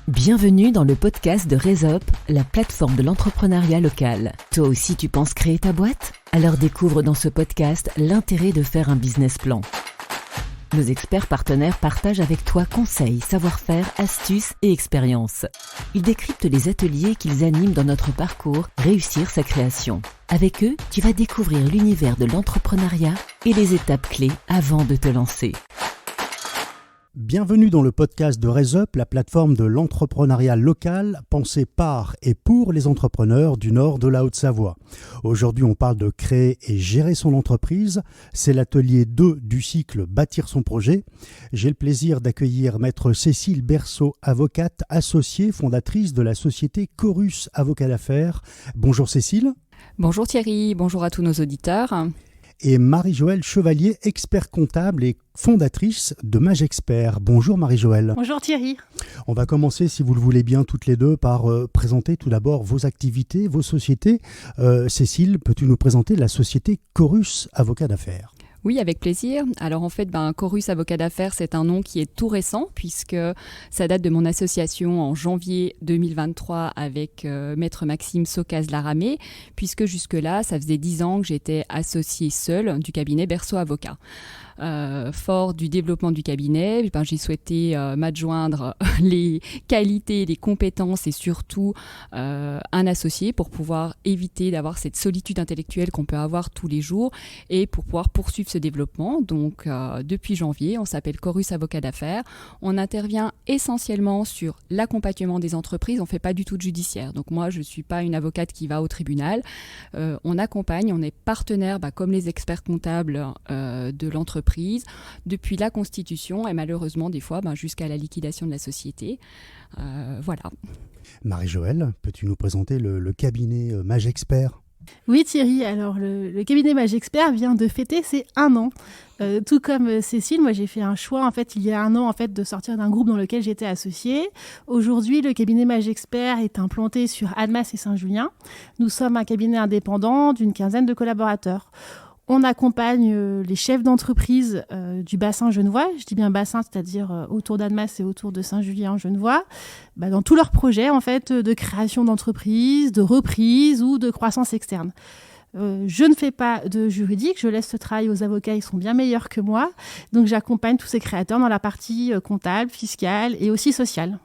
Bienvenue dans le podcast de Raise Up, la plateforme de l'entrepreneuriat local. Toi aussi tu penses créer ta boîte ? Alors découvre dans ce podcast l'intérêt de faire un business plan. Nos experts partenaires partagent avec toi conseils, savoir-faire, astuces et expériences. Ils décryptent les ateliers qu'ils animent dans notre parcours Réussir sa création. Avec eux, tu vas découvrir l'univers de l'entrepreneuriat et les étapes clés avant de te lancer. Bienvenue dans le podcast de Raise Up, la plateforme de l'entrepreneuriat local pensée par et pour les entrepreneurs du nord de la Haute-Savoie. Aujourd'hui, on parle de créer et gérer son entreprise. C'est l'atelier 2 du cycle Bâtir son projet. J'ai le plaisir d'accueillir maître Cécile Berceau, avocate associée, fondatrice de la société Chorus Avocat d'affaires. Bonjour Cécile. Bonjour Thierry, bonjour à tous nos auditeurs. Et Marie-Joëlle Chevalier, expert comptable et fondatrice de Magexpert. Bonjour Marie-Joëlle. Bonjour Thierry. On va commencer, si vous le voulez bien, toutes les deux par présenter tout d'abord vos activités, vos sociétés. Cécile, peux-tu nous présenter la société Chorus Avocat d'affaires ? Oui, avec plaisir. Alors en fait, Chorus Avocat d'affaires, c'est un nom qui est tout récent puisque ça date de mon association en janvier 2023 avec maître Maxime Socaz-Laramé, puisque jusque-là, ça faisait 10 ans que j'étais associée seule du cabinet Berceau Avocat. Fort du développement du cabinet, j'ai souhaité m'adjoindre les qualités, les compétences et surtout un associé pour pouvoir éviter d'avoir cette solitude intellectuelle qu'on peut avoir tous les jours et pour pouvoir poursuivre ce développement. Donc depuis janvier, on s'appelle Chorus Avocat d'affaires. On intervient essentiellement sur l'accompagnement des entreprises. On ne fait pas du tout de judiciaire. Donc moi, je ne suis pas une avocate qui va au tribunal. On accompagne, on est partenaire comme les experts comptables de l'entreprise depuis la constitution et malheureusement des fois jusqu'à la liquidation de la société. Voilà. Marie-Joëlle, peux-tu nous présenter le cabinet Magexpert ? Oui Thierry, alors le cabinet Magexpert vient de fêter ses 1 an. Tout comme Cécile, moi j'ai fait un choix il y a 1 an de sortir d'un groupe dans lequel j'étais associée. Aujourd'hui, le cabinet Magexpert est implanté sur Annemasse et Saint-Julien. Nous sommes un cabinet indépendant d'une 15aine de collaborateurs. On accompagne les chefs d'entreprise du bassin genevois, je dis bien bassin, c'est-à-dire autour d'Annemasse et autour de Saint-Julien-Genevois, dans tous leurs projets de création d'entreprise, de reprise ou de croissance externe. Je ne fais pas de juridique, je laisse ce travail aux avocats, ils sont bien meilleurs que moi, donc j'accompagne tous ces créateurs dans la partie comptable, fiscale et aussi sociale.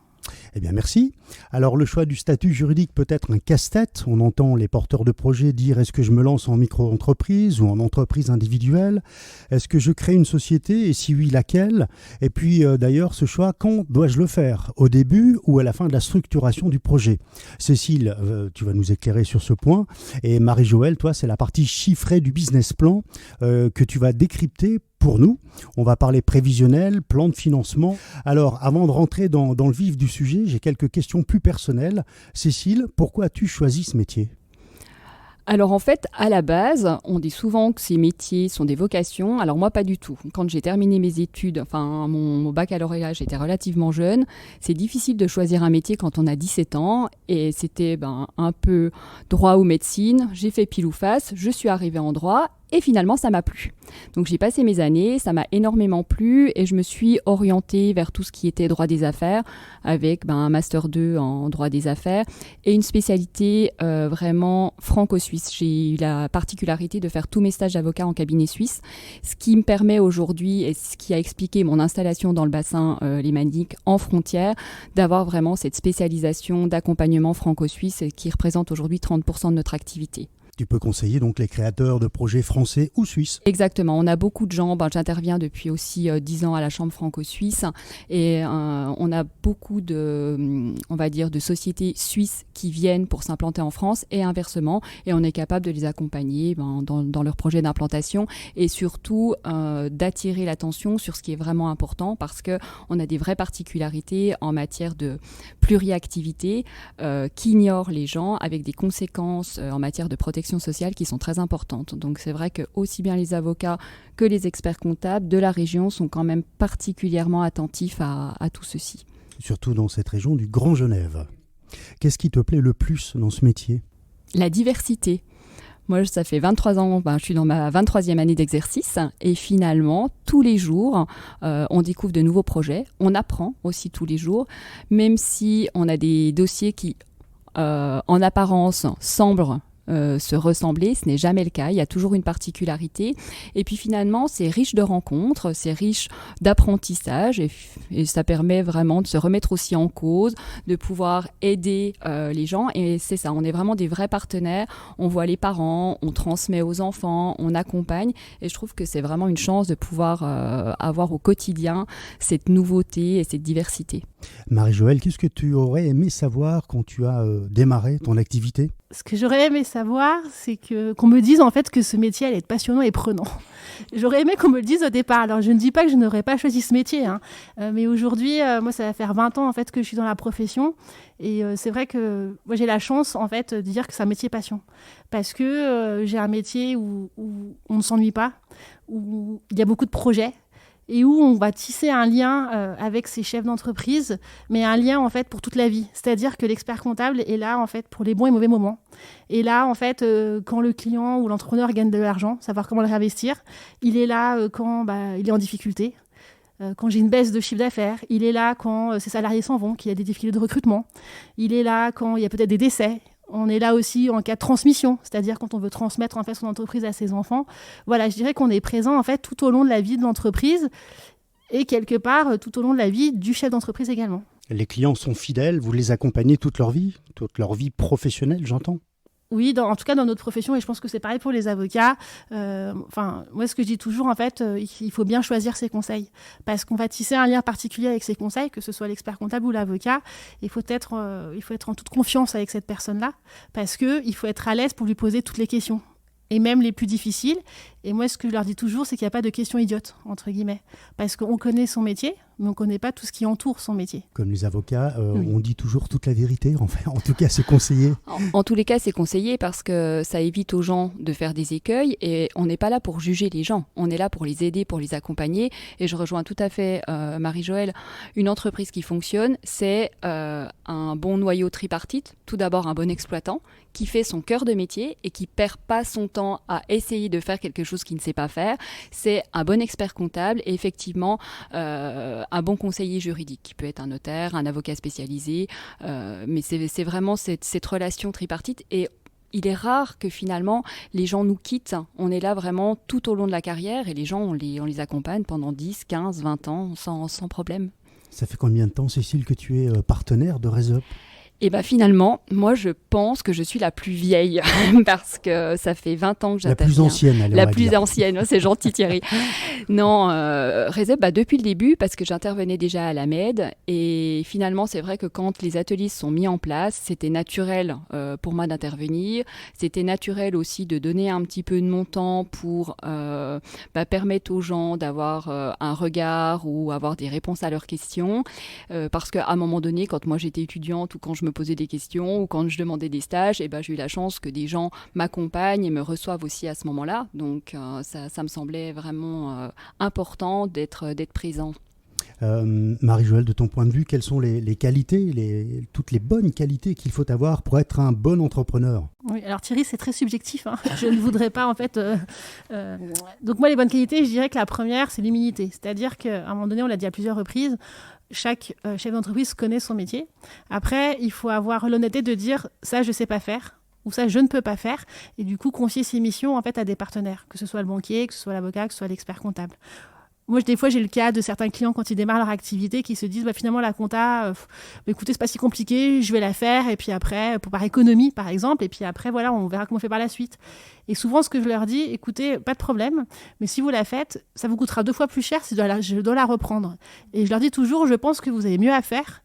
Eh bien, merci. Alors, le choix du statut juridique peut être un casse-tête. On entend les porteurs de projets dire « Est-ce que je me lance en micro-entreprise ou en entreprise individuelle ? Est-ce que je crée une société et si oui, laquelle ?» Et puis, d'ailleurs, ce choix, quand dois-je le faire ? Au début ou à la fin de la structuration du projet ? Cécile, tu vas nous éclairer sur ce point. Et Marie-Joëlle, toi, c'est la partie chiffrée du business plan que tu vas décrypter pour nous. On va parler prévisionnel, plan de financement. Alors, avant de rentrer dans le vif du sujet, j'ai quelques questions plus personnelles. Cécile, pourquoi as-tu choisi ce métier ? Alors en fait, à la base, on dit souvent que ces métiers sont des vocations. Alors moi, pas du tout. Quand j'ai terminé mes études, mon baccalauréat, j'étais relativement jeune. C'est difficile de choisir un métier quand on a 17 ans. Et c'était un peu droit ou médecine. J'ai fait pile ou face. Je suis arrivée en droit. Et finalement, ça m'a plu. Donc, j'ai passé mes années, ça m'a énormément plu et je me suis orientée vers tout ce qui était droit des affaires avec un Master 2 en droit des affaires et une spécialité vraiment franco-suisse. J'ai eu la particularité de faire tous mes stages d'avocat en cabinet suisse, ce qui me permet aujourd'hui et ce qui a expliqué mon installation dans le bassin lémanique en frontière, d'avoir vraiment cette spécialisation d'accompagnement franco-suisse qui représente aujourd'hui 30% de notre activité. Tu peux conseiller donc les créateurs de projets français ou suisses. Exactement, on a beaucoup de gens, j'interviens depuis aussi 10 ans à la Chambre franco-suisse et on a beaucoup de sociétés suisses qui viennent pour s'implanter en France et inversement et on est capable de les accompagner dans leurs projets d'implantation et surtout d'attirer l'attention sur ce qui est vraiment important parce qu'on a des vraies particularités en matière de pluriactivité qu'ignorent les gens avec des conséquences en matière de protection sociale qui sont très importantes. Donc c'est vrai que aussi bien les avocats que les experts comptables de la région sont quand même particulièrement attentifs à tout ceci. Surtout dans cette région du Grand Genève. Qu'est-ce qui te plaît le plus dans ce métier ? La diversité. Moi, ça fait 23 ans, je suis dans ma 23e année d'exercice et finalement, tous les jours, on découvre de nouveaux projets. On apprend aussi tous les jours, même si on a des dossiers qui, en apparence, semblent se ressembler, ce n'est jamais le cas, il y a toujours une particularité et puis finalement c'est riche de rencontres, c'est riche d'apprentissage et ça permet vraiment de se remettre aussi en cause, de pouvoir aider les gens et c'est ça, on est vraiment des vrais partenaires, on voit les parents, on transmet aux enfants, on accompagne et je trouve que c'est vraiment une chance de pouvoir avoir au quotidien cette nouveauté et cette diversité. Marie-Joëlle, qu'est-ce que tu aurais aimé savoir quand tu as démarré ton activité ? Ce que j'aurais aimé savoir, c'est qu'on me dise en fait que ce métier allait être passionnant et prenant. J'aurais aimé qu'on me le dise au départ. Alors je ne dis pas que je n'aurais pas choisi ce métier, mais aujourd'hui, moi ça va faire 20 ans en fait que je suis dans la profession et c'est vrai que moi j'ai la chance en fait de dire que c'est un métier passion parce que j'ai un métier où on ne s'ennuie pas, où il y a beaucoup de projets. Et où on va tisser un lien avec ses chefs d'entreprise, mais un lien en fait pour toute la vie. C'est-à-dire que l'expert comptable est là en fait pour les bons et mauvais moments. Et là en fait, quand le client ou l'entrepreneur gagne de l'argent, savoir comment le réinvestir, il est là quand il est en difficulté. Quand j'ai une baisse de chiffre d'affaires, il est là quand ses salariés s'en vont, qu'il y a des difficultés de recrutement. Il est là quand il y a peut-être des décès. On est là aussi en cas de transmission, c'est-à-dire quand on veut transmettre en fait son entreprise à ses enfants. Voilà, je dirais qu'on est présent en fait tout au long de la vie de l'entreprise et quelque part tout au long de la vie du chef d'entreprise également. Les clients sont fidèles, vous les accompagnez toute leur vie professionnelle, j'entends ? Oui, en tout cas dans notre profession, et je pense que c'est pareil pour les avocats. Moi, ce que je dis toujours, en fait, il faut bien choisir ses conseils. Parce qu'on va tisser un lien particulier avec ses conseils, que ce soit l'expert comptable ou l'avocat. Il faut être en toute confiance avec cette personne-là, parce qu'il faut être à l'aise pour lui poser toutes les questions, et même les plus difficiles. Et moi, ce que je leur dis toujours, c'est qu'il n'y a pas de questions idiotes, entre guillemets. Parce qu'on connaît son métier, mais on ne connaît pas tout ce qui entoure son métier. Comme les avocats, Oui. on dit toujours toute la vérité. En tout cas, c'est conseillé. En tous les cas, c'est conseillé parce que ça évite aux gens de faire des écueils et on n'est pas là pour juger les gens. On est là pour les aider, pour les accompagner. Et je rejoins tout à fait Marie-Joëlle. Une entreprise qui fonctionne, c'est un bon noyau tripartite. Tout d'abord, un bon exploitant qui fait son cœur de métier et qui perd pas son temps à essayer de faire quelque chose qu'il ne sait pas faire. C'est un bon expert comptable et effectivement un bon conseiller juridique qui peut être un notaire, un avocat spécialisé. Mais c'est vraiment cette relation tripartite et il est rare que finalement les gens nous quittent. On est là vraiment tout au long de la carrière et les gens, on les accompagne pendant 10, 15, 20 ans sans problème. Ça fait combien de temps, Cécile, que tu es partenaire de RaisUp ? Et finalement, moi je pense que je suis la plus vieille parce que ça fait 20 ans que j'interviens. La plus ancienne, allez, La plus ancienne, c'est gentil Thierry. Non, RaisUp, depuis le début parce que j'intervenais déjà à la MED et finalement c'est vrai que quand les ateliers se sont mis en place, c'était naturel pour moi d'intervenir. C'était naturel aussi de donner un petit peu de mon temps pour permettre aux gens d'avoir un regard ou avoir des réponses à leurs questions. Parce qu'à un moment donné, quand moi j'étais étudiante ou quand je me posais des questions ou quand je demandais des stages, j'ai eu la chance que des gens m'accompagnent et me reçoivent aussi à ce moment-là. Donc ça me semblait vraiment important d'être présent. Marie-Joëlle, de ton point de vue, quelles sont les qualités, toutes les bonnes qualités qu'il faut avoir pour être un bon entrepreneur ? Oui, alors Thierry, c'est très subjectif. Je ne voudrais pas, en fait... Donc moi, les bonnes qualités, je dirais que la première, c'est l'humilité. C'est-à-dire qu'à un moment donné, on l'a dit à plusieurs reprises, chaque chef d'entreprise connaît son métier. Après, il faut avoir l'honnêteté de dire « ça, je ne sais pas faire ». Ou ça, je ne peux pas faire. Et du coup, confier ses missions en fait, à des partenaires, que ce soit le banquier, que ce soit l'avocat, que ce soit l'expert comptable. Moi, des fois, j'ai le cas de certains clients quand ils démarrent leur activité qui se disent finalement, la compta, écoutez, c'est pas si compliqué, je vais la faire. Et puis après, par économie, par exemple. Et puis après, voilà, on verra comment on fait par la suite. Et souvent, ce que je leur dis, écoutez, pas de problème, mais si vous la faites, ça vous coûtera 2 fois plus cher si je dois la reprendre. Et je leur dis toujours, je pense que vous avez mieux à faire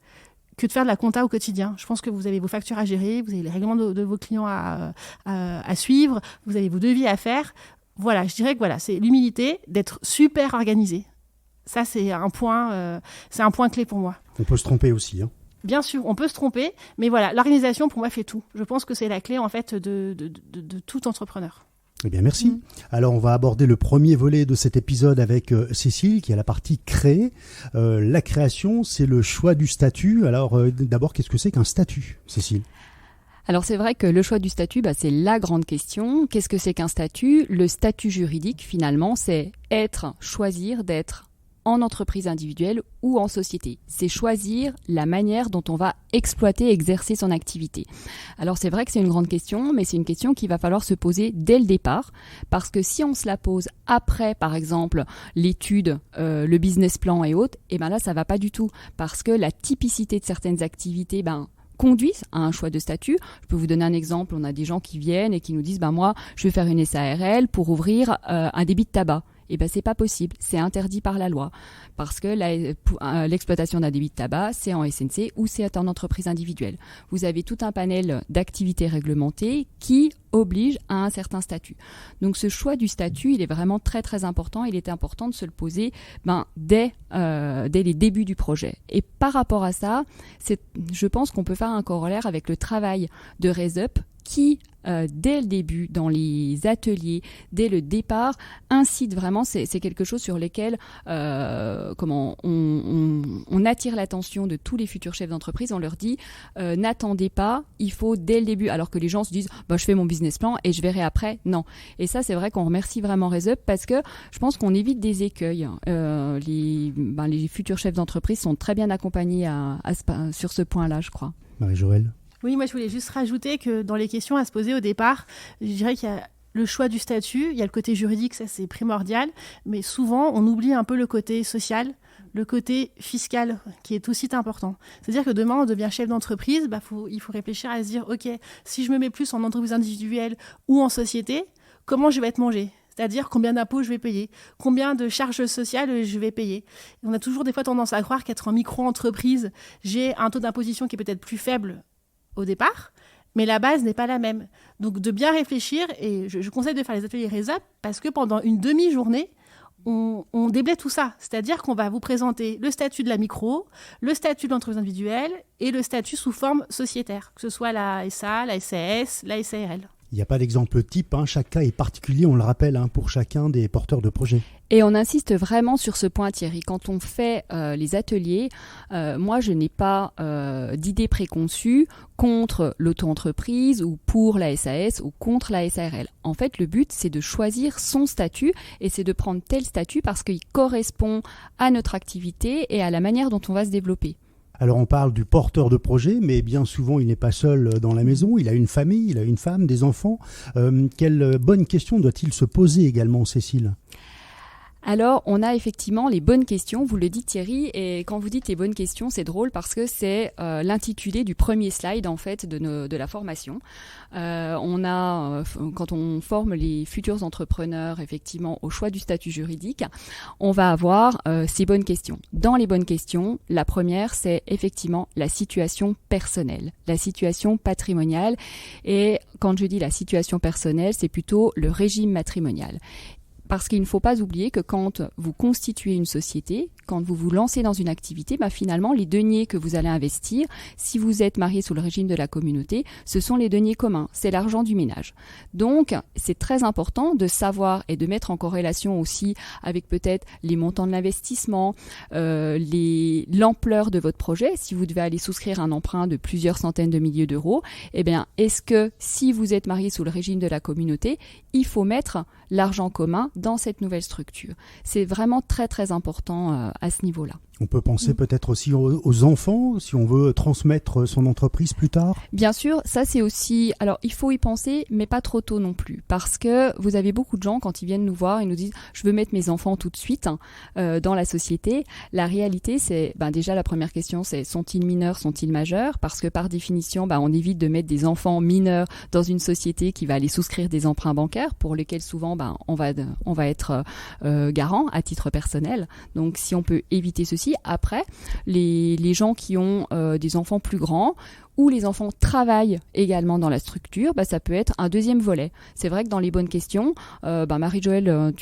que de faire de la compta au quotidien. Je pense que vous avez vos factures à gérer, vous avez les règlements de vos clients à suivre, vous avez vos devis à faire. Voilà, je dirais que c'est l'humilité d'être super organisé. Ça, c'est un point clé pour moi. On peut se tromper aussi. Bien sûr, on peut se tromper, mais voilà, l'organisation pour moi fait tout. Je pense que c'est la clé en fait de tout entrepreneur. Eh bien, merci. Alors, on va aborder le premier volet de cet épisode avec Cécile, qui est la partie créer. La création, c'est le choix du statut. Alors, d'abord, qu'est-ce que c'est qu'un statut, Cécile ? Alors c'est vrai que le choix du statut, c'est la grande question. Qu'est-ce que c'est qu'un statut ? Le statut juridique, finalement, c'est choisir d'être en entreprise individuelle ou en société. C'est choisir la manière dont on va exploiter, exercer son activité. Alors c'est vrai que c'est une grande question, mais c'est une question qu'il va falloir se poser dès le départ, parce que si on se la pose après, par exemple, l'étude, le business plan et autres, et là ça va pas du tout, parce que la typicité de certaines activités, conduisent à un choix de statut. Je peux vous donner un exemple. On a des gens qui viennent et qui nous disent moi, je vais faire une SARL pour ouvrir un débit de tabac. C'est pas possible, c'est interdit par la loi, parce que l'exploitation d'un débit de tabac, c'est en SNC ou c'est en entreprise individuelle. Vous avez tout un panel d'activités réglementées qui obligent à un certain statut. Donc ce choix du statut, il est vraiment très très important. Il est important de se le poser dès les débuts du projet. Et par rapport à ça, je pense qu'on peut faire un corollaire avec le travail de RaisUp qui, dès le début, dans les ateliers, dès le départ, incite vraiment, c'est quelque chose sur lequel on attire l'attention de tous les futurs chefs d'entreprise. On leur dit, n'attendez pas, il faut dès le début, alors que les gens se disent, je fais mon business plan et je verrai après. Non. Et ça, c'est vrai qu'on remercie vraiment RaisUp parce que je pense qu'on évite des écueils. Les futurs chefs d'entreprise sont très bien accompagnés sur ce point-là, je crois. Marie-Joëlle. Oui, moi je voulais juste rajouter que dans les questions à se poser au départ, je dirais qu'il y a le choix du statut, il y a le côté juridique, ça c'est primordial, mais souvent on oublie un peu le côté social, le côté fiscal qui est aussi important. C'est-à-dire que demain on devient chef d'entreprise, il faut réfléchir à se dire, ok, si je me mets plus en entreprise individuelle ou en société, comment je vais être mangé ? C'est-à-dire combien d'impôts je vais payer, combien de charges sociales je vais payer. Et on a toujours des fois tendance à croire qu'être en micro-entreprise, j'ai un taux d'imposition qui est peut-être plus faible au départ, mais la base n'est pas la même. Donc de bien réfléchir, et je conseille de faire les ateliers RaisUp, parce que pendant une demi-journée, on déblaye tout ça. C'est-à-dire qu'on va vous présenter le statut de la micro, le statut de l'entreprise individuelle et le statut sous forme sociétaire, que ce soit la SA, la SAS, la SARL. Il n'y a pas d'exemple type, chaque cas est particulier, on le rappelle, pour chacun des porteurs de projets. Et on insiste vraiment sur ce point, Thierry. Quand on fait les ateliers, moi, je n'ai pas d'idée préconçue contre l'auto-entreprise ou pour la SAS ou contre la SARL. En fait, le but, c'est de choisir son statut et c'est de prendre tel statut parce qu'il correspond à notre activité et à la manière dont on va se développer. Alors on parle du porteur de projet, mais bien souvent il n'est pas seul dans la maison, il a une famille, il a une femme, des enfants. Quelle bonne question doit-il se poser également, Cécile ? Alors, on a effectivement les bonnes questions, vous le dites Thierry, et quand vous dites les bonnes questions, c'est drôle parce que c'est l'intitulé du premier slide en fait de la formation. Quand on forme les futurs entrepreneurs effectivement au choix du statut juridique, on va avoir ces bonnes questions. Dans les bonnes questions, la première c'est effectivement la situation personnelle, la situation patrimoniale, et quand je dis la situation personnelle, c'est plutôt le régime matrimonial. Parce qu'il ne faut pas oublier que quand vous constituez une société, quand vous vous lancez dans une activité, finalement, les deniers que vous allez investir, si vous êtes marié sous le régime de la communauté, ce sont les deniers communs, c'est l'argent du ménage. Donc, c'est très important de savoir et de mettre en corrélation aussi avec peut-être les montants de l'investissement, l'ampleur de votre projet. Si vous devez aller souscrire un emprunt de plusieurs centaines de milliers d'euros, est-ce que si vous êtes marié sous le régime de la communauté, il faut mettre l'argent commun dans cette nouvelle structure. C'est vraiment très très important à ce niveau-là. On peut penser peut-être aussi aux enfants, si on veut transmettre son entreprise plus tard. Bien sûr, ça c'est aussi... Alors, il faut y penser, mais pas trop tôt non plus. Parce que vous avez beaucoup de gens, quand ils viennent nous voir, ils nous disent « je veux mettre mes enfants tout de suite dans la société ». La réalité, c'est... déjà, la première question, c'est sont-ils mineurs, sont-ils majeurs ? Parce que par définition, on évite de mettre des enfants mineurs dans une société qui va aller souscrire des emprunts bancaires pour lesquels souvent, on va être garant à titre personnel. Donc, si on peut éviter ceci, après, les gens qui ont des enfants plus grands ou les enfants travaillent également dans la structure, ça peut être un deuxième volet. C'est vrai que dans les bonnes questions, Marie-Joëlle,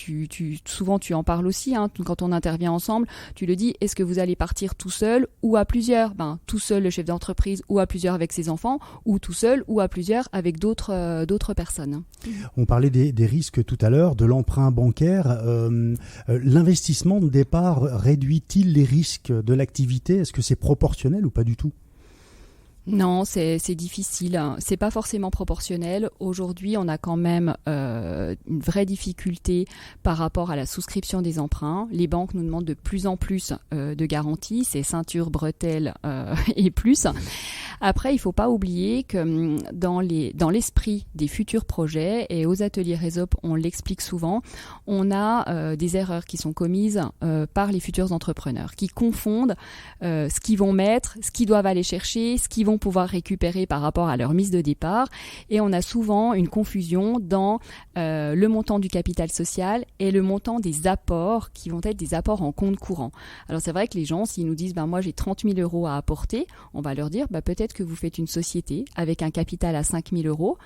souvent tu en parles aussi, quand on intervient ensemble, tu le dis, est-ce que vous allez partir tout seul ou à plusieurs ? Tout seul le chef d'entreprise ou à plusieurs avec ses enfants, ou tout seul ou à plusieurs avec d'autres personnes. On parlait des risques tout à l'heure, de l'emprunt bancaire. L'investissement de départ réduit-il les risques de l'activité ? Est-ce que c'est proportionnel ou pas du tout ? Non, c'est difficile. C'est pas forcément proportionnel. Aujourd'hui, on a quand même une vraie difficulté par rapport à la souscription des emprunts. Les banques nous demandent de plus en plus de garanties, c'est ceinture, bretelles et plus. Après, il faut pas oublier que dans l'esprit des futurs projets et aux ateliers Resop, on l'explique souvent, on a des erreurs qui sont commises par les futurs entrepreneurs qui confondent ce qu'ils vont mettre, ce qu'ils doivent aller chercher, ce qu'ils vont pouvoir récupérer par rapport à leur mise de départ, et on a souvent une confusion dans le montant du capital social et le montant des apports qui vont être des apports en compte courant. Alors c'est vrai que les gens, s'ils nous disent moi j'ai 30 000 euros à apporter, on va leur dire peut-être que vous faites une société avec un capital à 5 000 euros.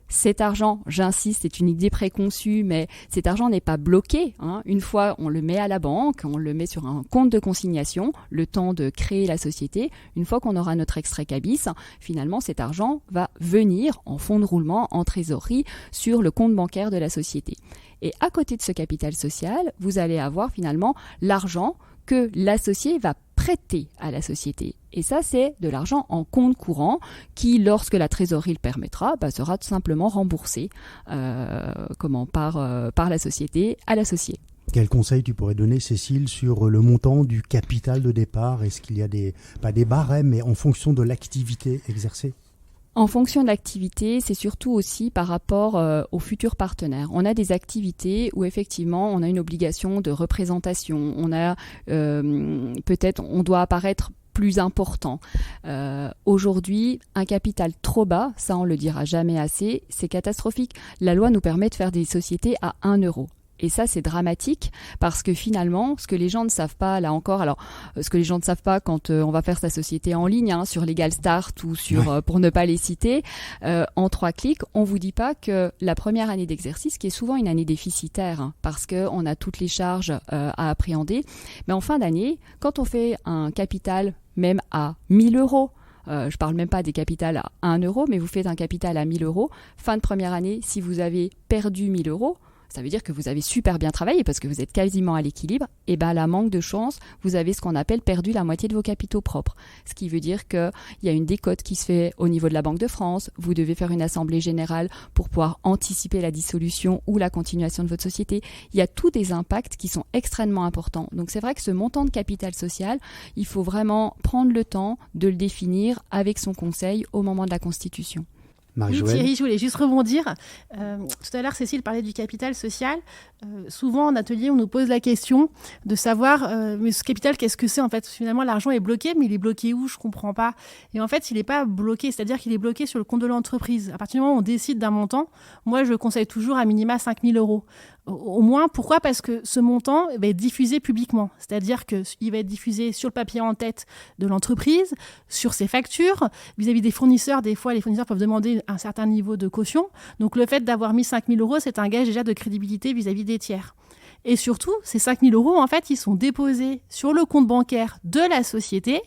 Cet argent, j'insiste, c'est une idée préconçue, mais cet argent n'est pas bloqué. Une fois, on le met à la banque, on le met sur un compte de consignation, le temps de créer la société. Une fois qu'on aura notre extrait cabis, finalement, cet argent va venir en fonds de roulement, en trésorerie, sur le compte bancaire de la société. Et à côté de ce capital social, vous allez avoir finalement l'argent que l'associé va prêter à la société. Et ça, c'est de l'argent en compte courant qui, lorsque la trésorerie le permettra, sera tout simplement remboursé par la société à l'associé. Quel conseil tu pourrais donner, Cécile, sur le montant du capital de départ? Est-ce qu'il y a pas des barèmes, mais en fonction de l'activité exercée? En fonction de l'activité, c'est surtout aussi par rapport aux futurs partenaires. On a des activités où effectivement on a une obligation de représentation. On a peut-être on doit apparaître plus important. Aujourd'hui, un capital trop bas, ça on le dira jamais assez, c'est catastrophique. La loi nous permet de faire des sociétés à 1 euro. Et ça, c'est dramatique parce que finalement, ce que les gens ne savent pas, là encore, ce que les gens ne savent pas quand on va faire sa société en ligne, sur Legal Start ou sur, pour ne pas les citer, en 3 clics, on vous dit pas que la première année d'exercice, qui est souvent une année déficitaire, parce que on a toutes les charges à appréhender, mais en fin d'année, quand on fait un capital même à 1 000 euros, je parle même pas des capitals à 1 euro, mais vous faites un capital à 1 000 euros, fin de première année, si vous avez perdu 1 000 euros, ça veut dire que vous avez super bien travaillé parce que vous êtes quasiment à l'équilibre. Et là, manque de chance, vous avez ce qu'on appelle perdu la moitié de vos capitaux propres. Ce qui veut dire qu'il y a une décote qui se fait au niveau de la Banque de France. Vous devez faire une assemblée générale pour pouvoir anticiper la dissolution ou la continuation de votre société. Il y a tous des impacts qui sont extrêmement importants. Donc c'est vrai que ce montant de capital social, il faut vraiment prendre le temps de le définir avec son conseil au moment de la constitution. Oui, Thierry, je voulais juste rebondir. Tout à l'heure, Cécile parlait du capital social. Souvent, en atelier, on nous pose la question de savoir, mais ce capital, qu'est-ce que c'est en fait? Finalement, l'argent est bloqué, mais il est bloqué où? Je ne comprends pas. Et en fait, il n'est pas bloqué, c'est-à-dire qu'il est bloqué sur le compte de l'entreprise. À partir du moment où on décide d'un montant, moi, je conseille toujours à minima 5 000 euros. Au moins, pourquoi? Parce que ce montant va être diffusé publiquement. C'est-à-dire qu'il va être diffusé sur le papier en tête de l'entreprise, sur ses factures, vis-à-vis des fournisseurs. Des fois, les fournisseurs peuvent demander un certain niveau de caution. Donc, le fait d'avoir mis 5 000 euros, c'est un gage déjà de crédibilité vis-à-vis des tiers. Et surtout, ces 5 000 euros, en fait, ils sont déposés sur le compte bancaire de la société.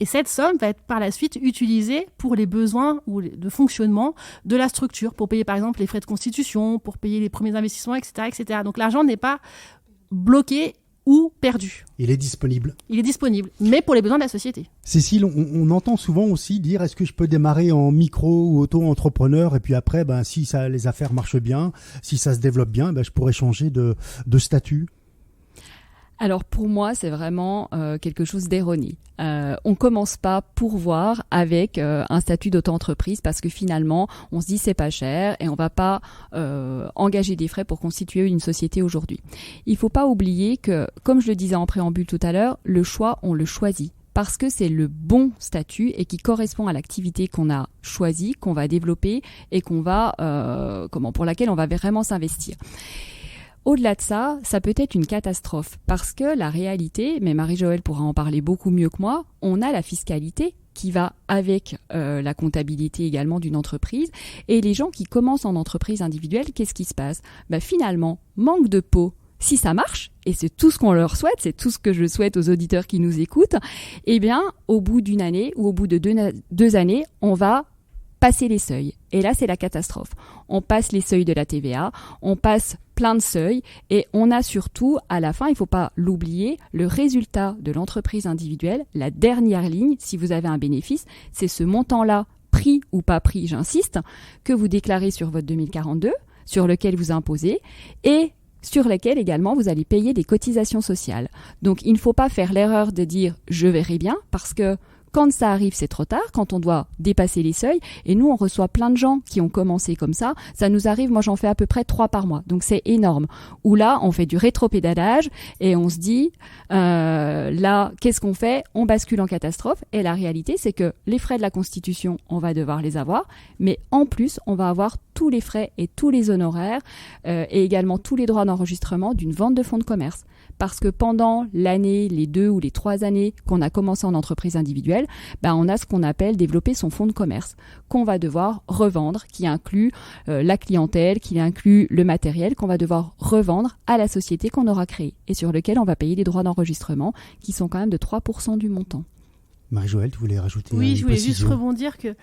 Et cette somme va être par la suite utilisée pour les besoins ou de fonctionnement de la structure, pour payer par exemple les frais de constitution, pour payer les premiers investissements, etc., etc. Donc l'argent n'est pas bloqué ou perdu. Il est disponible. Il est disponible, mais pour les besoins de la société. Cécile, on entend souvent aussi dire est-ce que je peux démarrer en micro ou auto-entrepreneur et puis après, si les affaires marchent bien, si ça se développe bien, je pourrais changer de statut. Alors pour moi, c'est vraiment quelque chose d'erroné. On commence pas pour voir avec un statut d'auto-entreprise parce que finalement, on se dit c'est pas cher et on va pas engager des frais pour constituer une société aujourd'hui. Il faut pas oublier que, comme je le disais en préambule tout à l'heure, le choix, on le choisit. Parce que c'est le bon statut et qui correspond à l'activité qu'on a choisie, qu'on va développer et pour laquelle on va vraiment s'investir. Au-delà de ça, ça peut être une catastrophe parce que la réalité, mais Marie-Joëlle pourra en parler beaucoup mieux que moi, on a la fiscalité qui va avec la comptabilité également d'une entreprise. Et les gens qui commencent en entreprise individuelle, qu'est-ce qui se passe? Finalement, manque de peau. Si ça marche, et c'est tout ce qu'on leur souhaite, c'est tout ce que je souhaite aux auditeurs qui nous écoutent, au bout d'une année ou au bout de deux années, on va passer les seuils. Et là, c'est la catastrophe. On passe les seuils de la TVA, on passe plein de seuils et on a surtout, à la fin, il ne faut pas l'oublier, le résultat de l'entreprise individuelle, la dernière ligne, si vous avez un bénéfice, c'est ce montant-là, pris ou pas pris, j'insiste, que vous déclarez sur votre 2042, sur lequel vous imposez et sur lesquels également vous allez payer des cotisations sociales. Donc il ne faut pas faire l'erreur de dire « je verrai bien » parce que quand ça arrive, c'est trop tard, quand on doit dépasser les seuils. Et nous, on reçoit plein de gens qui ont commencé comme ça. Ça nous arrive, moi j'en fais à peu près 3 par mois. Donc c'est énorme. Où là, on fait du rétropédalage et on se dit, là, qu'est-ce qu'on fait ? On bascule en catastrophe. Et la réalité, c'est que les frais de la Constitution, on va devoir les avoir. Mais en plus, on va avoir tous les frais et tous les honoraires et également tous les droits d'enregistrement d'une vente de fonds de commerce. Parce que pendant l'année, les 2 ou les 3 années qu'on a commencé en entreprise individuelle, on a ce qu'on appelle développer son fonds de commerce qu'on va devoir revendre, qui inclut la clientèle, qui inclut le matériel qu'on va devoir revendre à la société qu'on aura créée et sur lequel on va payer des droits d'enregistrement qui sont quand même de 3% du montant. Marie-Joëlle, tu voulais rajouter Oui, je voulais précision. juste rebondir que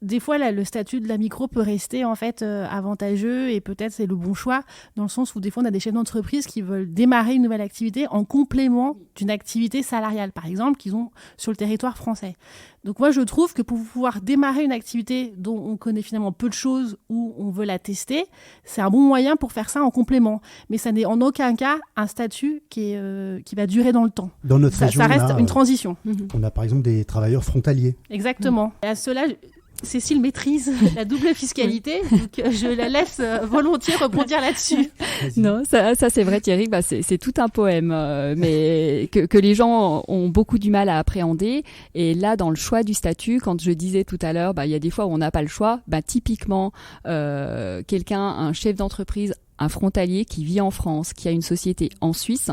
des fois, là, le statut de la micro peut rester en fait avantageux et peut-être c'est le bon choix dans le sens où des fois on a des chefs d'entreprise qui veulent démarrer une nouvelle activité en complément d'une activité salariale, par exemple, qu'ils ont sur le territoire français. Donc moi, je trouve que pour pouvoir démarrer une activité dont on connaît finalement peu de choses ou on veut la tester, c'est un bon moyen pour faire ça en complément. Mais ça n'est en aucun cas un statut qui va durer dans le temps. Dans notre région, ça reste une transition. On a par exemple des travailleurs frontaliers. Exactement. Et à cela, Cécile maîtrise la double fiscalité, donc je la laisse volontiers rebondir là-dessus. Non, ça c'est vrai Thierry, c'est tout un poème, mais que les gens ont beaucoup du mal à appréhender. Et là, dans le choix du statut, quand je disais tout à l'heure, il y a des fois où on n'a pas le choix, typiquement, un chef d'entreprise, un frontalier qui vit en France, qui a une société en Suisse,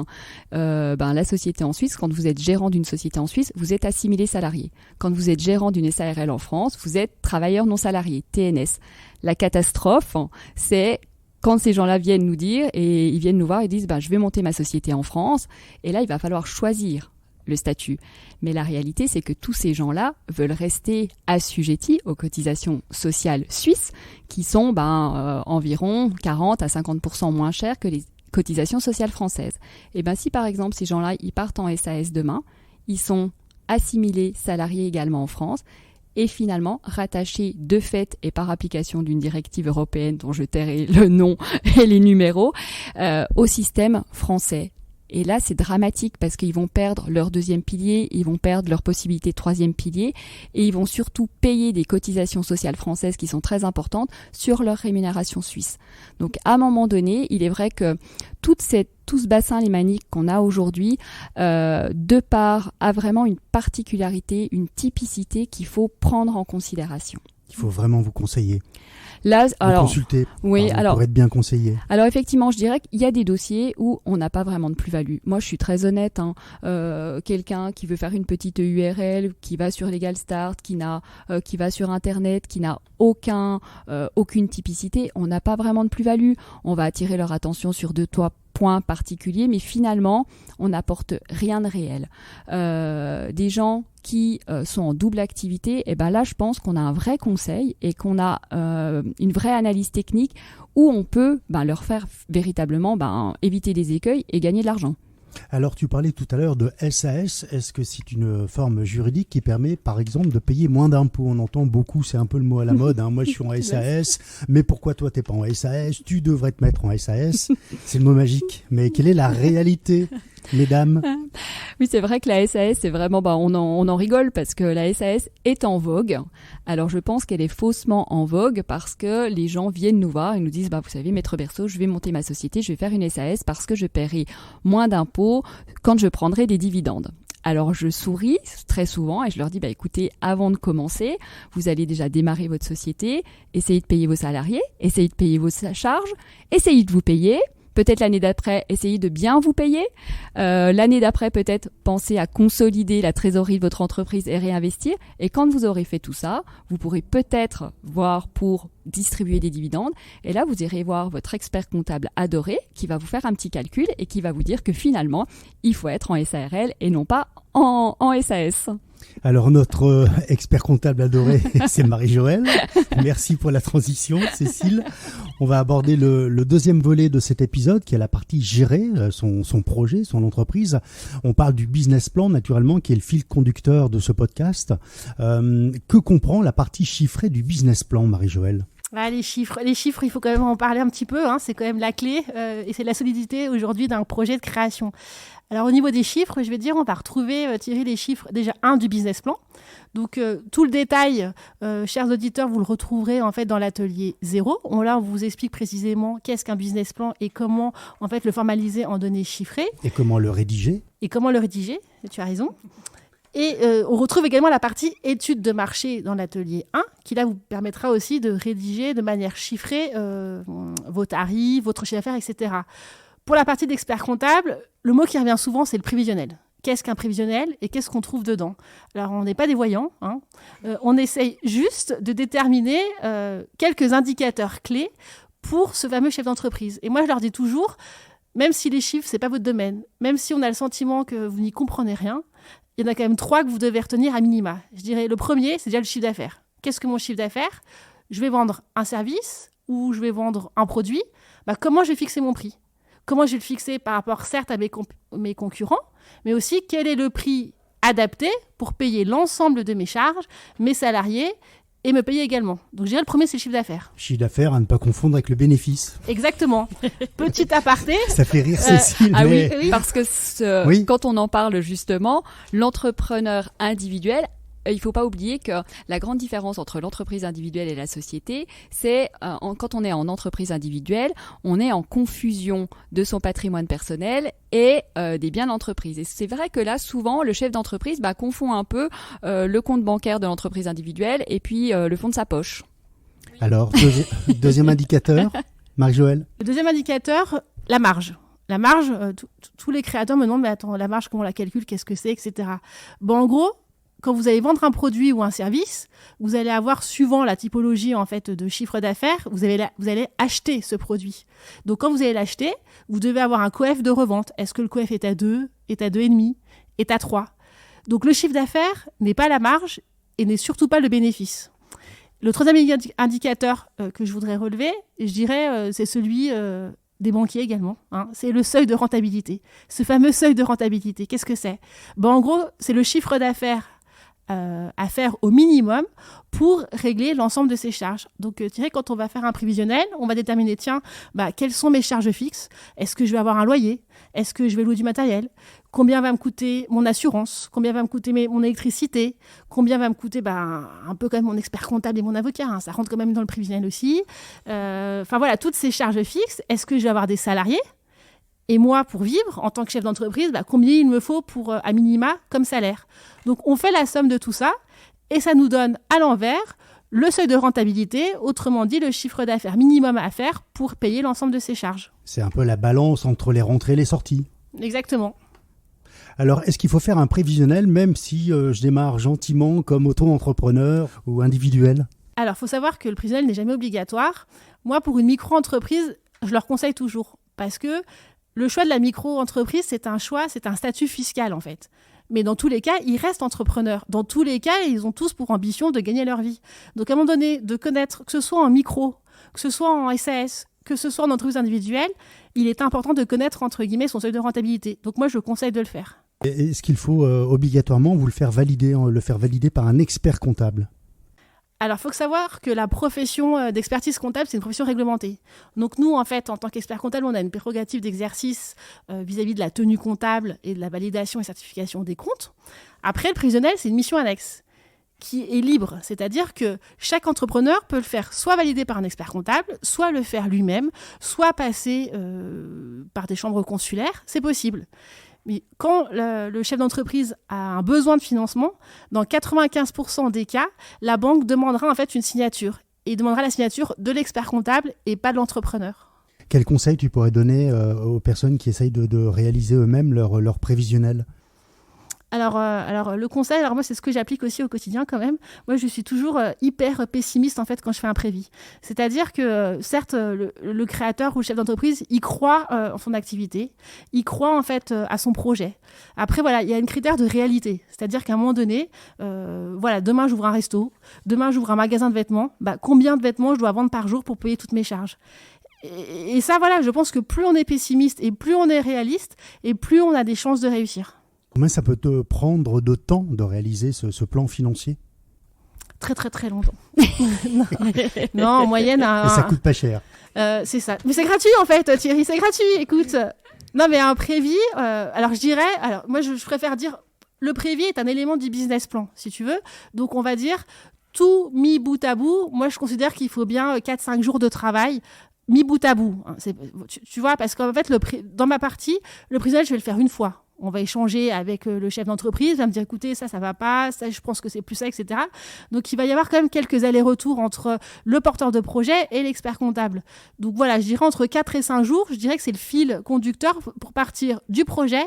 la société en Suisse, quand vous êtes gérant d'une société en Suisse, vous êtes assimilé salarié. Quand vous êtes gérant d'une SARL en France, vous êtes travailleur non salarié, TNS. La catastrophe, c'est quand ces gens-là viennent nous dire, et ils viennent nous voir et disent je vais monter ma société en France, et là il va falloir choisir le statut. Mais la réalité, c'est que tous ces gens-là veulent rester assujettis aux cotisations sociales suisses qui sont environ 40 à 50% moins chères que les cotisations sociales françaises. Et si par exemple ces gens-là ils partent en SAS demain, ils sont assimilés salariés également en France et finalement rattachés de fait et par application d'une directive européenne dont je tairai le nom et les numéros au système français. Et là, c'est dramatique parce qu'ils vont perdre leur 2e pilier, ils vont perdre leur possibilité de 3e pilier et ils vont surtout payer des cotisations sociales françaises qui sont très importantes sur leur rémunération suisse. Donc, à un moment donné, il est vrai que tout ce bassin lémanique qu'on a aujourd'hui, de part, a vraiment une particularité, une typicité qu'il faut prendre en considération. Il faut vraiment vous conseiller. Là, consulter pour être bien conseillé. Alors effectivement, je dirais qu'il y a des dossiers où on n'a pas vraiment de plus-value. Moi, je suis très honnête. Quelqu'un qui veut faire une petite URL, qui va sur Legal Start, qui va sur Internet, qui n'a aucune typicité, on n'a pas vraiment de plus-value. On va attirer leur attention sur 2-3 points particuliers, mais finalement, on n'apporte rien de réel. Des gens qui sont en double activité, là, je pense qu'on a un vrai conseil et qu'on a une vraie analyse technique où on peut leur faire véritablement éviter des écueils et gagner de l'argent. Alors, tu parlais tout à l'heure de SAS. Est-ce que c'est une forme juridique qui permet, par exemple, de payer moins d'impôts ? On entend beaucoup, c'est un peu le mot à la mode. Moi, je suis en SAS, mais pourquoi toi, t'es pas en SAS ? Tu devrais te mettre en SAS. C'est le mot magique. Mais quelle est la réalité, mesdames ? Oui, c'est vrai que la SAS, c'est vraiment, on en rigole parce que la SAS est en vogue. Alors, je pense qu'elle est faussement en vogue parce que les gens viennent nous voir et nous disent, vous savez, Maître Berceau, je vais monter ma société, je vais faire une SAS parce que je paierai moins d'impôts quand je prendrai des dividendes. Alors, je souris très souvent et je leur dis, écoutez, avant de commencer, vous allez déjà démarrer votre société, essayez de payer vos salariés, essayez de payer vos charges, essayez de vous payer. Peut-être l'année d'après, essayez de bien vous payer. L'année d'après, peut-être pensez à consolider la trésorerie de votre entreprise et réinvestir. Et quand vous aurez fait tout ça, vous pourrez peut-être voir pour distribuer des dividendes. Et là, vous irez voir votre expert comptable adoré qui va vous faire un petit calcul et qui va vous dire que finalement, il faut être en SARL et non pas en SAS. Alors notre expert comptable adoré, c'est Marie-Joëlle. Merci pour la transition, Cécile. On va aborder le deuxième volet de cet épisode, qui est la partie gérer son projet, son entreprise. On parle du business plan, naturellement, qui est le fil conducteur de ce podcast. Que comprend la partie chiffrée du business plan, Marie-Joëlle ? Les chiffres, il faut quand même en parler un petit peu. C'est quand même la clé et c'est la solidité aujourd'hui d'un projet de création. Alors au niveau des chiffres, je vais dire, on va retrouver, Thierry, les chiffres déjà du business plan. Donc tout le détail, chers auditeurs, vous le retrouverez en fait dans l'atelier 0. Là, on vous explique précisément qu'est-ce qu'un business plan et comment en fait le formaliser en données chiffrées. Et comment le rédiger. Tu as raison. Et on retrouve également la partie études de marché dans l'atelier 1, qui là vous permettra aussi de rédiger de manière chiffrée vos tarifs, votre chiffre d'affaires, etc. Pour la partie d'expert comptable, le mot qui revient souvent, c'est le prévisionnel. Qu'est-ce qu'un prévisionnel et qu'est-ce qu'on trouve dedans ? Alors, on n'est pas des voyants. On essaye juste de déterminer quelques indicateurs clés pour ce fameux chef d'entreprise. Et moi, je leur dis toujours, même si les chiffres, ce n'est pas votre domaine, même si on a le sentiment que vous n'y comprenez rien, il y en a quand même 3 que vous devez retenir à minima. Je dirais, le premier, c'est déjà le chiffre d'affaires. Qu'est-ce que mon chiffre d'affaires ? Je vais vendre un service ou je vais vendre un produit. Comment je vais fixer mon prix ? Comment je vais le fixer par rapport, certes, à mes concurrents, mais aussi quel est le prix adapté pour payer l'ensemble de mes charges, mes salariés, et me payer également. Donc, je dirais le premier, c'est le chiffre d'affaires. Chiffre d'affaires à ne pas confondre avec le bénéfice. Exactement. Petit aparté. Ça fait rire Cécile. Oui, parce que quand on en parle justement, l'entrepreneur individuel, il ne faut pas oublier que la grande différence entre l'entreprise individuelle et la société, c'est quand on est en entreprise individuelle, on est en confusion de son patrimoine personnel et des biens d'entreprise. Et c'est vrai que là, souvent, le chef d'entreprise confond un peu le compte bancaire de l'entreprise individuelle et puis le fond de sa poche. Alors, deuxième indicateur, Marie-Joëlle. Le deuxième indicateur, la marge. La marge, tous les créateurs me demandent, mais attends, la marge, comment on la calcule, qu'est-ce que c'est, etc. En gros, quand vous allez vendre un produit ou un service, vous allez avoir, suivant la typologie en fait de chiffre d'affaires, vous allez acheter ce produit. Donc, quand vous allez l'acheter, vous devez avoir un coef de revente. Est-ce que le coef est à 2, est à 2,5, est à 3 ? Donc, le chiffre d'affaires n'est pas la marge et n'est surtout pas le bénéfice. Le troisième indicateur que je voudrais relever, je dirais, c'est celui des banquiers également. C'est le seuil de rentabilité. Ce fameux seuil de rentabilité, qu'est-ce que c'est ? En gros, c'est le chiffre d'affaires à faire au minimum pour régler l'ensemble de ses charges. Donc, quand on va faire un prévisionnel, on va déterminer, quelles sont mes charges fixes ? Est-ce que je vais avoir un loyer ? Est-ce que je vais louer du matériel ? Combien va me coûter mon assurance ? Combien va me coûter mon électricité ? Combien va me coûter un peu quand même mon expert comptable et mon avocat ? Ça rentre quand même dans le prévisionnel aussi. Toutes ces charges fixes. Est-ce que je vais avoir des salariés ? Et moi, pour vivre, en tant que chef d'entreprise, combien il me faut pour, à minima, comme salaire ? Donc, on fait la somme de tout ça et ça nous donne à l'envers le seuil de rentabilité, autrement dit, le chiffre d'affaires minimum à faire pour payer l'ensemble de ses charges. C'est un peu la balance entre les rentrées et les sorties. Exactement. Alors, est-ce qu'il faut faire un prévisionnel même si je démarre gentiment comme auto-entrepreneur ou individuel ? Alors, il faut savoir que le prévisionnel n'est jamais obligatoire. Moi, pour une micro-entreprise, je leur conseille toujours parce que le choix de la micro-entreprise, c'est un choix, c'est un statut fiscal en fait. Mais dans tous les cas, ils restent entrepreneurs. Dans tous les cas, ils ont tous pour ambition de gagner leur vie. Donc à un moment donné, de connaître, que ce soit en micro, que ce soit en SAS, que ce soit en entreprise individuelle, il est important de connaître, entre guillemets, son seuil de rentabilité. Donc moi, je conseille de le faire. Est-ce qu'il faut obligatoirement le faire valider par un expert comptable ? Alors, il faut savoir que la profession d'expertise comptable, c'est une profession réglementée. Donc, nous, en fait, en tant qu'expert comptable, on a une prérogative d'exercice vis-à-vis de la tenue comptable et de la validation et certification des comptes. Après, le prévisionnel, c'est une mission annexe qui est libre. C'est-à-dire que chaque entrepreneur peut le faire soit validé par un expert comptable, soit le faire lui-même, soit passer par des chambres consulaires. C'est possible. Mais quand le chef d'entreprise a un besoin de financement, dans 95% des cas, la banque demandera en fait une signature. Et il demandera la signature de l'expert comptable et pas de l'entrepreneur. Quel conseil tu pourrais donner aux personnes qui essayent de réaliser eux-mêmes leur prévisionnel ? Alors, le conseil, alors moi, c'est ce que j'applique aussi au quotidien quand même. Moi, je suis toujours hyper pessimiste en fait quand je fais un prévis. C'est-à-dire que certes, le créateur ou le chef d'entreprise, il croit en son activité, il croit en fait à son projet. Après, voilà, il y a un critère de réalité. C'est-à-dire qu'à un moment donné, demain, j'ouvre un resto, demain, j'ouvre un magasin de vêtements. Combien de vêtements je dois vendre par jour pour payer toutes mes charges ? Et ça, voilà, je pense que plus on est pessimiste et plus on est réaliste et plus on a des chances de réussir. Combien ça peut te prendre de temps de réaliser ce plan financier ? Très, très, très longtemps. Non, en moyenne... Et ça coûte pas cher. C'est ça. Mais c'est gratuit, en fait, Thierry, c'est gratuit, écoute. Non, mais un prévis, alors je dirais... Alors, moi, je préfère dire... Le prévis est un élément du business plan, si tu veux. Donc, on va dire, tout mis bout à bout, moi, je considère qu'il faut bien 4-5 jours de travail mis bout à bout. Tu vois, parce qu'en fait, dans ma partie, le prévisionnel, je vais le faire une fois. On va échanger avec le chef d'entreprise, il va me dire écoutez, ça va pas, ça je pense que c'est plus ça, etc. Donc il va y avoir quand même quelques allers-retours entre le porteur de projet et l'expert comptable. Donc voilà, je dirais entre 4 et 5 jours, je dirais que c'est le fil conducteur pour partir du projet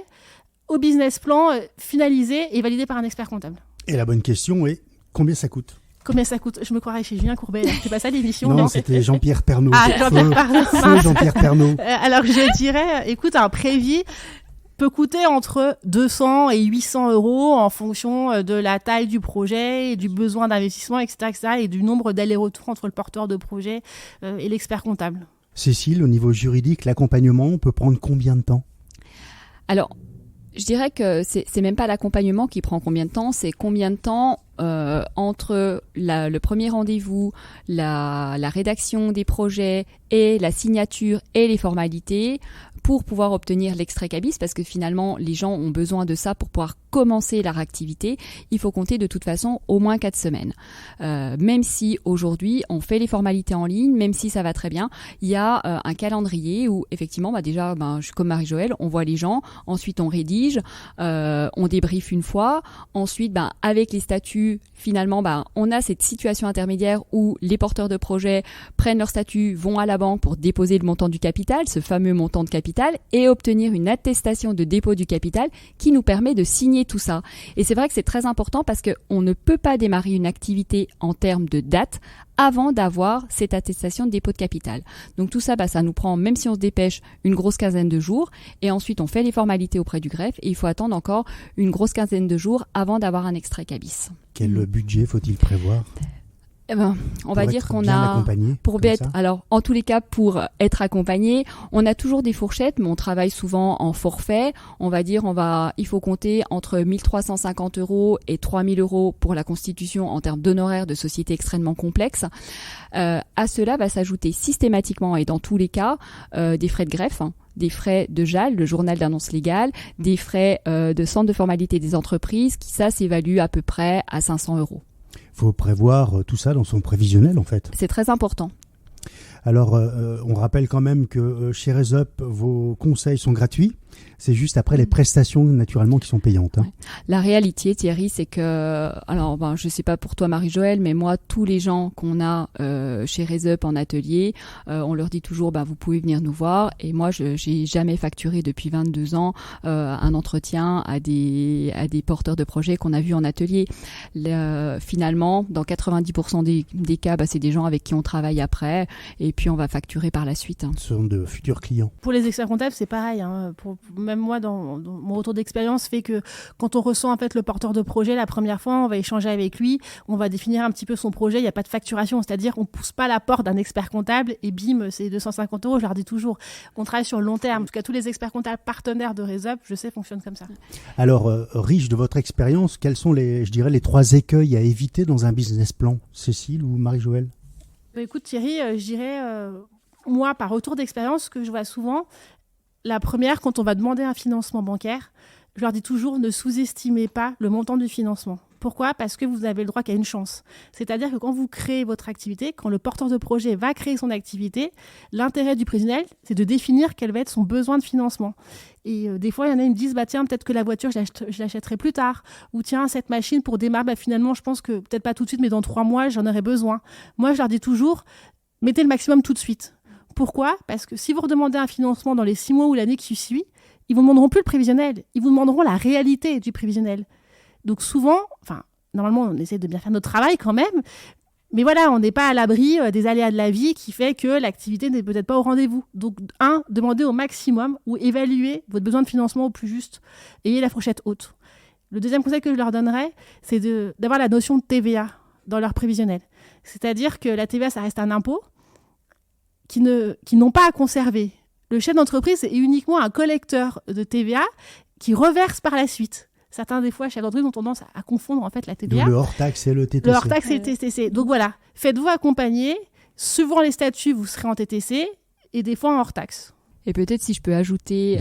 au business plan finalisé et validé par un expert comptable. Et la bonne question est combien ça coûte ? Combien ça coûte ? Je me croirais chez Julien Courbet. C'est pas ça l'émission ? Non, c'était Jean-Pierre Pernaut. Jean-Pierre Pernaut. Alors je dirais, écoute, un prévis peut coûter entre 200 et 800 euros en fonction de la taille du projet, et du besoin d'investissement, etc., et du nombre d'allers-retours entre le porteur de projet et l'expert comptable. Cécile, au niveau juridique, l'accompagnement peut prendre combien de temps ? Alors, je dirais que c'est même pas l'accompagnement qui prend combien de temps, c'est combien de temps entre le premier rendez-vous, la rédaction des projets et la signature et les formalités pour pouvoir obtenir l'extrait CABIS, parce que finalement, les gens ont besoin de ça pour pouvoir commencer leur activité. Il faut compter de toute façon au moins 4 semaines. Même si aujourd'hui, on fait les formalités en ligne, même si ça va très bien, il y a un calendrier où effectivement, déjà, je suis comme Marie-Joëlle, on voit les gens, ensuite on rédige, on débriefe une fois, ensuite, avec les statuts, finalement, on a cette situation intermédiaire où les porteurs de projets prennent leur statut, vont à la banque pour déposer le montant du capital, ce fameux montant de capital, et obtenir une attestation de dépôt du capital qui nous permet de signer tout ça. Et c'est vrai que c'est très important parce qu'on ne peut pas démarrer une activité en termes de date avant d'avoir cette attestation de dépôt de capital. Donc tout ça, ça nous prend, même si on se dépêche, une grosse quinzaine de jours. Et ensuite, on fait les formalités auprès du greffe et il faut attendre encore une grosse quinzaine de jours avant d'avoir un extrait CABIS. Quel budget faut-il prévoir ? On va dire qu'on a, pour être, alors en tous les cas, pour être accompagné, on a toujours des fourchettes, mais on travaille souvent en forfait. On va dire, il faut compter entre 1 350 euros et 3 000 euros pour la constitution en termes d'honoraires de sociétés extrêmement complexes. À cela va s'ajouter systématiquement et dans tous les cas des frais de greffe, des frais de JAL, le journal d'annonce légale, des frais de centre de formalité des entreprises, qui ça s'évalue à peu près à 500 euros. Il faut prévoir tout ça dans son prévisionnel, en fait. C'est très important. Alors, on rappelle quand même que chez RaisUp, vos conseils sont gratuits. C'est juste après les prestations, naturellement, qui sont payantes. Ouais. La réalité, Thierry, c'est que... Alors, je sais pas pour toi, Marie-Joëlle, mais moi, tous les gens qu'on a chez RaisUp en atelier, on leur dit toujours, vous pouvez venir nous voir. Et moi, j'ai jamais facturé depuis 22 ans un entretien à des porteurs de projets qu'on a vus en atelier. Finalement, dans 90% des cas, c'est des gens avec qui on travaille après. Et puis, on va facturer par la suite. Ce sont de futurs clients. Pour les experts comptables, c'est pareil. Même moi, dans mon retour d'expérience, fait que quand on ressent en fait le porteur de projet la première fois, on va échanger avec lui, on va définir un petit peu son projet. Il n'y a pas de facturation, c'est-à-dire on pousse pas la porte d'un expert comptable et bim, c'est 250 euros. Je leur dis toujours, on travaille sur le long terme. En tout cas, tous les experts comptables partenaires de RaisUp, je sais, fonctionnent comme ça. Alors, riche de votre expérience, quels sont les 3 écueils à éviter dans un business plan, Cécile ou Marie-Joëlle ? Écoute Thierry, je dirais, moi, par retour d'expérience, ce que je vois souvent, la première, quand on va demander un financement bancaire, je leur dis toujours, ne sous-estimez pas le montant du financement. Pourquoi ? Parce que vous avez le droit qu'à une chance. C'est-à-dire que quand vous créez votre activité, quand le porteur de projet va créer son activité, l'intérêt du prévisionnel, c'est de définir quel va être son besoin de financement. Et des fois, il y en a qui me disent, tiens, peut-être que la voiture, je l'achèterai plus tard. Ou tiens, cette machine pour démarrer, finalement, je pense que peut-être pas tout de suite, mais dans 3 mois, j'en aurai besoin. Moi, je leur dis toujours, mettez le maximum tout de suite. Pourquoi ? Parce que si vous redemandez un financement dans les 6 mois ou l'année qui suit, ils ne vous demanderont plus le prévisionnel, ils vous demanderont la réalité du prévisionnel. Donc souvent, normalement, on essaie de bien faire notre travail quand même, mais voilà, on n'est pas à l'abri des aléas de la vie qui fait que l'activité n'est peut-être pas au rendez-vous. Donc, demandez au maximum ou évaluez votre besoin de financement au plus juste. Ayez la fourchette haute. Le deuxième conseil que je leur donnerais, c'est d'avoir la notion de TVA dans leur prévisionnel. C'est-à-dire que la TVA, ça reste un impôt qui n'ont pas à conserver. Le chef d'entreprise est uniquement un collecteur de TVA qui reverse par la suite. Certains, des fois, chefs d'entreprise ont tendance à confondre en fait la TVA. D'où le hors-taxe et le TTC. Le hors-taxe et le TTC. Donc voilà, faites-vous accompagner. Suivant les statuts, vous serez en TTC et des fois en hors-taxe. Et peut-être si je peux ajouter,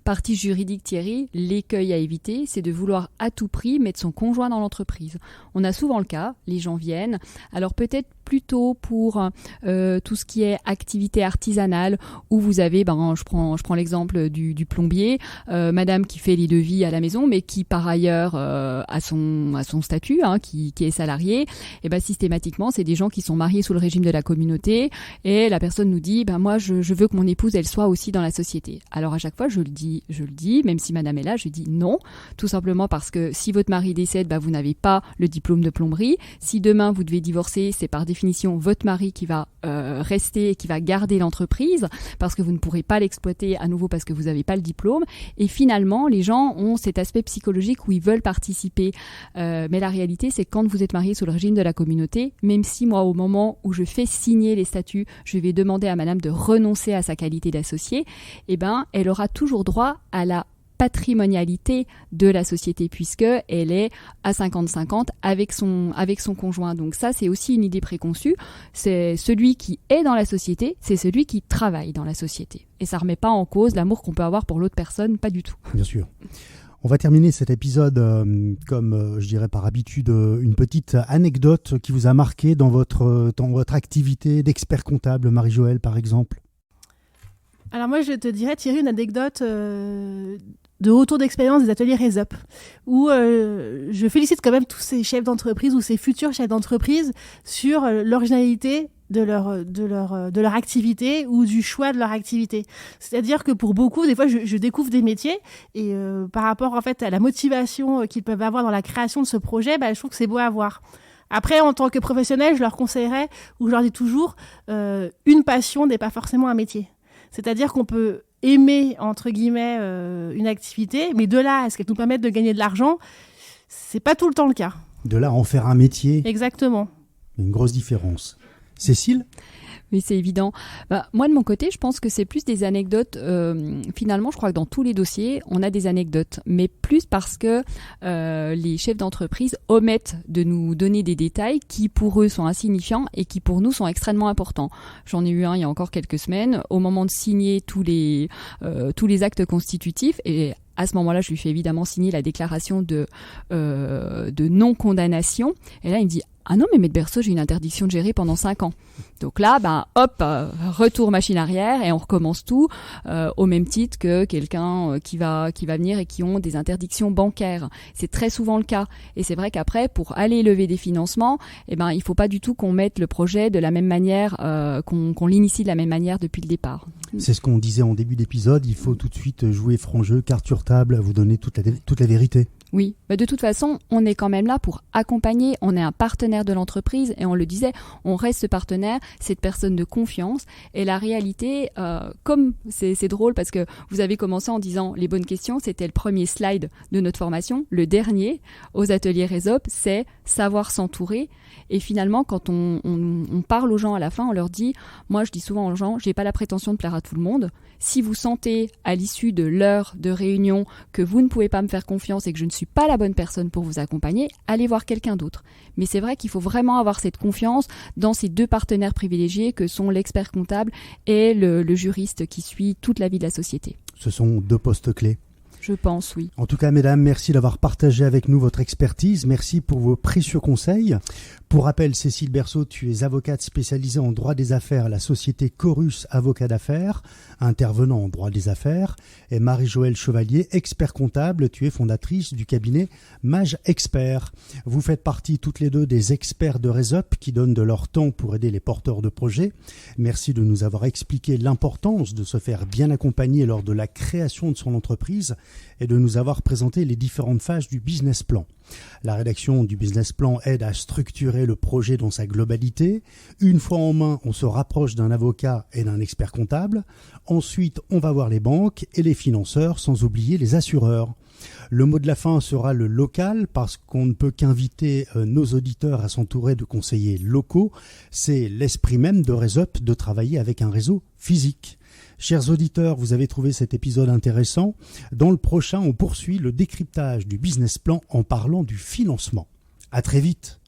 partie juridique Thierry, l'écueil à éviter, c'est de vouloir à tout prix mettre son conjoint dans l'entreprise. On a souvent le cas, les gens viennent, alors peut-être plutôt pour tout ce qui est activité artisanale, où vous avez, je prends l'exemple du plombier, madame qui fait les devis à la maison, mais qui par ailleurs a son statut, qui est salarié, et systématiquement, c'est des gens qui sont mariés sous le régime de la communauté, et la personne nous dit, moi je veux que mon épouse, elle soit aussi dans la société. Alors à chaque fois, je le dis, même si madame est là, je dis non, tout simplement parce que si votre mari décède, vous n'avez pas le diplôme de plomberie. Si demain vous devez divorcer, c'est par définition votre mari qui va rester et qui va garder l'entreprise parce que vous ne pourrez pas l'exploiter à nouveau parce que vous n'avez pas le diplôme. Et finalement, les gens ont cet aspect psychologique où ils veulent participer. Mais la réalité, c'est que quand vous êtes marié sous le régime de la communauté, même si moi, au moment où je fais signer les statuts, je vais demander à madame de renoncer à sa qualité d'associée, elle aura toujours droit à la patrimonialité de la société puisque elle est à 50-50 avec son conjoint. Donc ça, c'est aussi une idée préconçue. C'est celui qui est dans la société, c'est celui qui travaille dans la société. Et ça remet pas en cause l'amour qu'on peut avoir pour l'autre personne, pas du tout. Bien sûr. On va terminer cet épisode comme, je dirais par habitude, une petite anecdote qui vous a marqué dans votre activité d'expert comptable, Marie-Joëlle, par exemple. Alors moi, je te dirais, Thierry, une anecdote de retour d'expérience des ateliers RESOP, où je félicite quand même tous ces chefs d'entreprise ou ces futurs chefs d'entreprise sur l'originalité de leur activité ou du choix de leur activité. C'est-à-dire que pour beaucoup, des fois, je découvre des métiers et par rapport en fait à la motivation qu'ils peuvent avoir dans la création de ce projet, je trouve que c'est beau à voir. Après, en tant que professionnel, je leur conseillerais, ou je leur dis toujours, une passion n'est pas forcément un métier. C'est-à-dire qu'on peut aimer, entre guillemets, une activité, mais de là à ce qu'elle nous permette de gagner de l'argent, c'est pas tout le temps le cas. De là à en faire un métier. Exactement. Une grosse différence. Cécile ? Oui, c'est évident. Moi, de mon côté, je pense que c'est plus des anecdotes. Finalement, je crois que dans tous les dossiers, on a des anecdotes. Mais plus parce que les chefs d'entreprise omettent de nous donner des détails qui, pour eux, sont insignifiants et qui, pour nous, sont extrêmement importants. J'en ai eu un il y a encore quelques semaines. Au moment de signer tous les actes constitutifs, et à ce moment-là, je lui fais évidemment signer la déclaration de non-condamnation. Et là, il me dit « Ah non, mais Maître Berceau, j'ai une interdiction de gérer pendant 5 ans. » Donc là, retour machine arrière et on recommence tout au même titre que quelqu'un qui va venir et qui ont des interdictions bancaires. C'est très souvent le cas. Et c'est vrai qu'après, pour aller lever des financements, il faut pas du tout qu'on mette le projet de la même manière, qu'on l'initie de la même manière depuis le départ. C'est ce qu'on disait en début d'épisode, il faut tout de suite jouer franc jeu, carte sur table, vous donner toute la vérité. Oui, de toute façon, on est quand même là pour accompagner, on est un partenaire de l'entreprise et on le disait, on reste ce partenaire, cette personne de confiance. Et la réalité, comme c'est drôle parce que vous avez commencé en disant les bonnes questions, c'était le premier slide de notre formation. Le dernier, aux ateliers RESOP, c'est savoir s'entourer. Et finalement, quand on parle aux gens à la fin, on leur dit, moi je dis souvent aux gens, j'ai pas la prétention de plaire à tout le monde. Si vous sentez à l'issue de l'heure de réunion que vous ne pouvez pas me faire confiance et que je ne suis pas la bonne personne pour vous accompagner, allez voir quelqu'un d'autre. Mais c'est vrai qu'il faut vraiment avoir cette confiance dans ces deux partenaires privilégiés que sont l'expert comptable et le juriste qui suit toute la vie de la société. Ce sont 2 postes clés. Je pense, oui. En tout cas, mesdames, merci d'avoir partagé avec nous votre expertise. Merci pour vos précieux conseils. Pour rappel, Cécile Berceau, tu es avocate spécialisée en droit des affaires à la société Chorus Avocats d'affaires, intervenant en droit des affaires. Et Marie-Joëlle Chevalier, expert comptable, tu es fondatrice du cabinet Mage Expert. Vous faites partie toutes les deux des experts de Resop qui donnent de leur temps pour aider les porteurs de projets. Merci de nous avoir expliqué l'importance de se faire bien accompagner lors de la création de son entreprise et de nous avoir présenté les différentes phases du business plan. La rédaction du business plan aide à structurer le projet dans sa globalité. Une fois en main, on se rapproche d'un avocat et d'un expert comptable. Ensuite, on va voir les banques et les financeurs, sans oublier les assureurs. Le mot de la fin sera le local, parce qu'on ne peut qu'inviter nos auditeurs à s'entourer de conseillers locaux. C'est l'esprit même de Resop de travailler avec un réseau physique. Chers auditeurs, vous avez trouvé cet épisode intéressant. Dans le prochain, on poursuit le décryptage du business plan en parlant du financement. À très vite.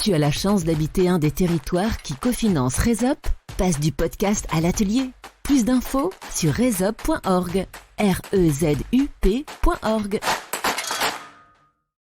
Tu as la chance d'habiter un des territoires qui cofinance Resop. Passe du podcast à l'atelier. Plus d'infos sur resop.org. REZUP.org.